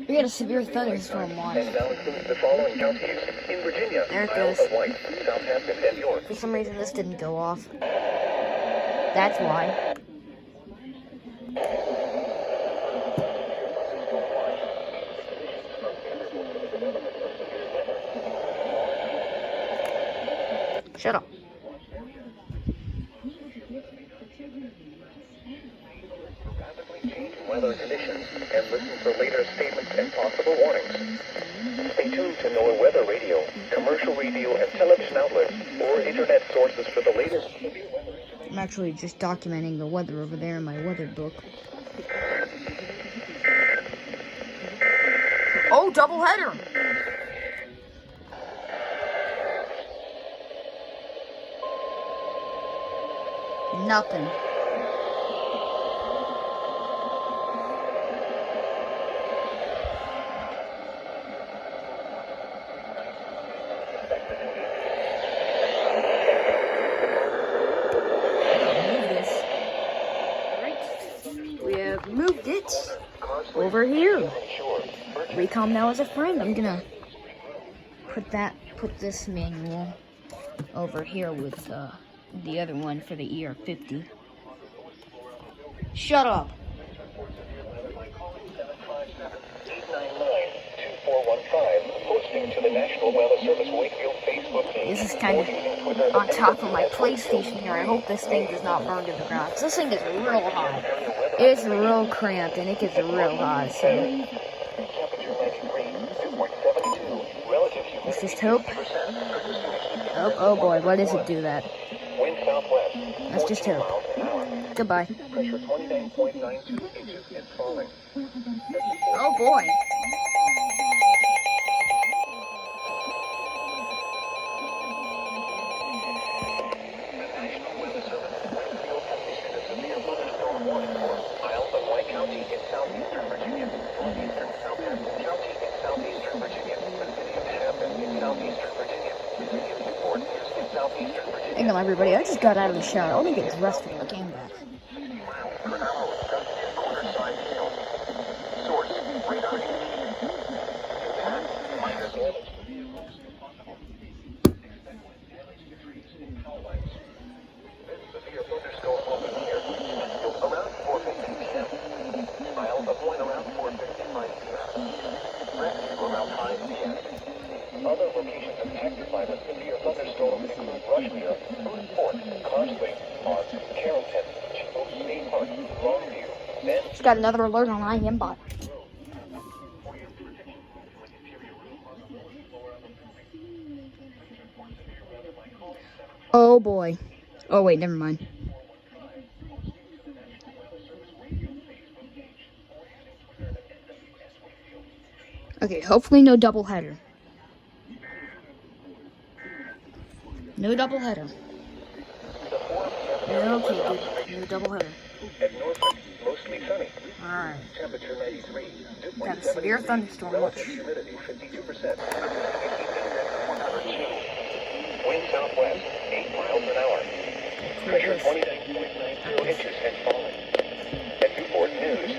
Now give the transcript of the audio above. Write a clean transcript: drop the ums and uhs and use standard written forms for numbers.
We had a severe thunderstorm once. And now includes the following counties in Virginia, There it Isle goes. of Wight, Southampton, and York. For some reason, this didn't go off. That's why. Shut up. Rapidly changing weather conditions and listen for later statements and possible warnings. Stay tuned to NOAA Weather Radio, commercial radio and television outlets, or internet sources for the latest severe weather. I'm actually just documenting the weather over there in my weather book. Oh, doubleheader! Nothing. We have moved it over here. Recom now as a friend. I'm gonna put this manual over here with the other one for the ER50. Shut up. 899-2415, posting to the National Weather Service Wakefield Facebook page. This is kind of on top of my PlayStation here. I hope this thing does not burn to the ground. 'Cause this thing gets real hot. It's real cramped and it gets real hot. So let's just hope. Oh boy, why does it do that? Wind southwest. Let's just hope. Goodbye. Pressure 29.92 inches and falling. Oh boy. The National Weather Service Wakefield has issued a severe thunderstorm warning for Isle of Wight County in southeastern Virginia, northeastern Southampton County in southeastern Virginia, the city of Hampton in southeastern Virginia, the city of Newport is in southeastern Virginia. Hang on, everybody. I just got out of the shower. Let me get dressed when I came back. 60 miles per hour with gusty and quarter-side hail. Source, radar indicated. Impact, minor damage. This severe thunderstorm will be near around 4:50 p.m. Isle of Wight around 4:55 p.m. Rescue around 5 p.m. Other locations impacted by the severe thunderstorm include Rushmere, Fort, Carsway, Park, Carrollton, Chico State Park, Longview, and Just got another alert on IMBot. Oh boy. Oh wait, never mind. Okay, hopefully no doubleheader. No doubleheader. Okay, good. No doubleheader. at Norfolk, mostly sunny. Alright. Temperature 93. Got a severe thunderstorm. Relative humidity 52%. Wind southwest, 8 miles an hour. Pressure 29.90 inches and falling. At Newport News,